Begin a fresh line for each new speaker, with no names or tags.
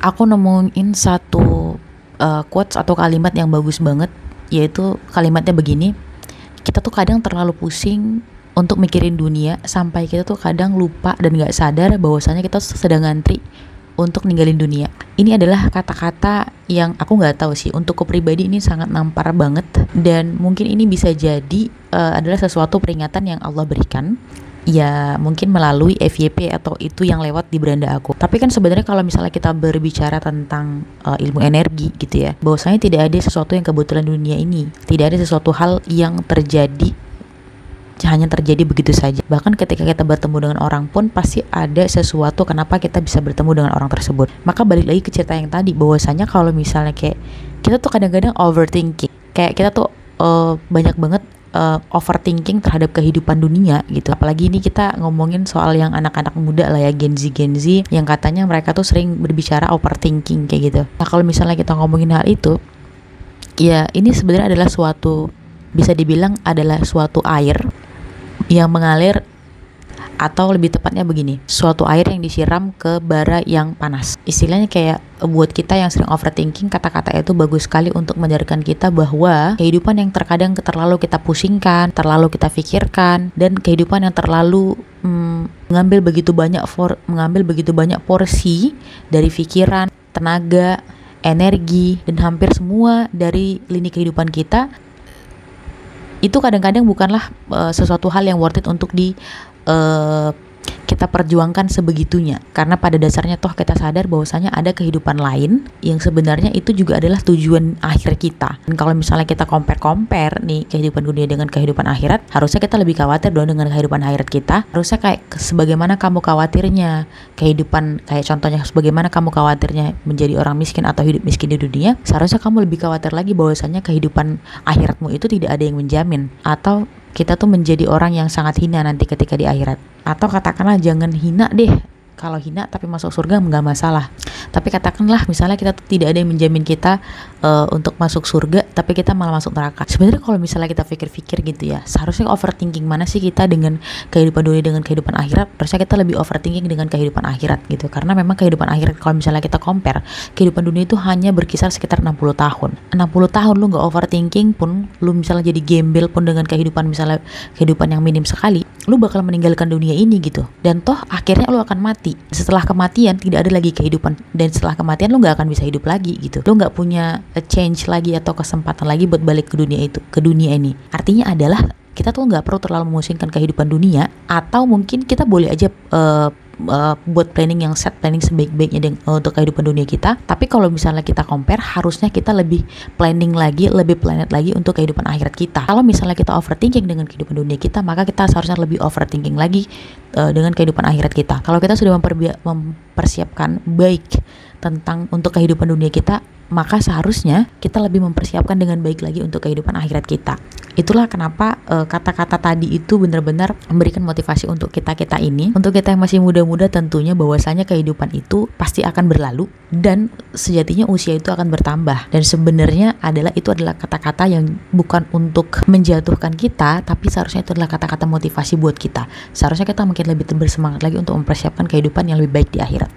aku nemuin satu quotes atau kalimat yang bagus banget, yaitu kalimatnya begini: kita tuh kadang terlalu pusing untuk mikirin dunia sampai kita tuh kadang lupa dan gak sadar bahwasanya kita sedang ngantri untuk ninggalin dunia. Ini adalah kata-kata yang aku nggak tahu sih, untuk pribadi ini sangat nampar banget, dan mungkin ini bisa jadi adalah sesuatu peringatan yang Allah berikan, ya mungkin melalui FYP atau itu yang lewat di beranda aku. Tapi kan sebenarnya kalau misalnya kita berbicara tentang ilmu energi gitu ya, bahwasanya tidak ada sesuatu yang kebetulan di dunia ini, tidak ada sesuatu hal yang terjadi hanya terjadi begitu saja. Bahkan ketika kita bertemu dengan orang pun pasti ada sesuatu kenapa kita bisa bertemu dengan orang tersebut. Maka balik lagi ke cerita yang tadi, bahwasanya kalau misalnya kayak kita tuh kadang-kadang overthinking, kayak kita tuh banyak banget overthinking terhadap kehidupan dunia gitu. Apalagi ini kita ngomongin soal yang anak-anak muda lah ya, Gen Z yang katanya mereka tuh sering berbicara overthinking kayak gitu. Nah kalau misalnya kita ngomongin hal itu, ya ini sebenarnya adalah suatu, bisa dibilang adalah suatu air yang mengalir, atau lebih tepatnya begini, suatu air yang disiram ke bara yang panas. Istilahnya kayak buat kita yang sering overthinking, kata-kata itu bagus sekali untuk mengajarkan kita bahwa kehidupan yang terkadang terlalu kita pusingkan, terlalu kita pikirkan, dan kehidupan yang terlalu mengambil begitu banyak porsi dari pikiran, tenaga, energi, dan hampir semua dari lini kehidupan kita, itu kadang-kadang bukanlah sesuatu hal yang worth it untuk kita perjuangkan sebegitunya. Karena pada dasarnya toh kita sadar bahwasanya ada kehidupan lain yang sebenarnya itu juga adalah tujuan akhir kita. Dan kalau misalnya kita compare nih kehidupan dunia dengan kehidupan akhirat, harusnya kita lebih khawatir dong dengan kehidupan akhirat kita. Harusnya kayak sebagaimana kamu khawatirnya kehidupan, kayak contohnya sebagaimana kamu khawatirnya menjadi orang miskin atau hidup miskin di dunia, seharusnya kamu lebih khawatir lagi bahwasanya kehidupan akhiratmu itu tidak ada yang menjamin, atau kita tuh menjadi orang yang sangat hina nanti ketika di akhirat. Atau katakanlah jangan hina deh, kalau hina tapi masuk surga nggak masalah. Tapi katakanlah misalnya kita tuh tidak ada yang menjamin kita untuk masuk surga, tapi kita malah masuk neraka. Sebenarnya kalau misalnya kita pikir-pikir gitu ya, seharusnya overthinking mana sih kita dengan kehidupan dunia dengan kehidupan akhirat? Harusnya kita lebih overthinking dengan kehidupan akhirat gitu. Karena memang kehidupan akhirat kalau misalnya kita compare, kehidupan dunia itu hanya berkisar sekitar 60 tahun. 60 tahun lu nggak overthinking pun, lu misalnya jadi gembel pun dengan kehidupan misalnya kehidupan yang minim sekali, lu bakal meninggalkan dunia ini gitu. Dan toh akhirnya lu akan mati. Setelah kematian tidak ada lagi kehidupan, dan setelah kematian lu nggak akan bisa hidup lagi gitu. Lu nggak punya a change lagi atau kesempatan lagi buat balik ke dunia ini. Artinya adalah kita tuh nggak perlu terlalu memusingkan kehidupan dunia, atau mungkin kita boleh aja buat planning sebaik-baiknya untuk kehidupan dunia kita. Tapi kalau misalnya kita compare, harusnya kita lebih planning lagi, lebih planet lagi untuk kehidupan akhirat kita. Kalau misalnya kita overthinking dengan kehidupan dunia kita, maka kita seharusnya lebih overthinking lagi dengan kehidupan akhirat kita. Kalau kita sudah mempersiapkan baik tentang untuk kehidupan dunia kita, maka seharusnya kita lebih mempersiapkan dengan baik lagi untuk kehidupan akhirat kita. Itulah kenapa kata-kata tadi itu benar-benar memberikan motivasi untuk kita ini, untuk kita yang masih muda-muda tentunya, bahwasanya kehidupan itu pasti akan berlalu dan sejatinya usia itu akan bertambah. Dan sebenarnya itu adalah kata-kata yang bukan untuk menjatuhkan kita, tapi seharusnya itu adalah kata-kata motivasi buat kita. Seharusnya kita mungkin lebih bersemangat lagi untuk mempersiapkan kehidupan yang lebih baik di akhirat.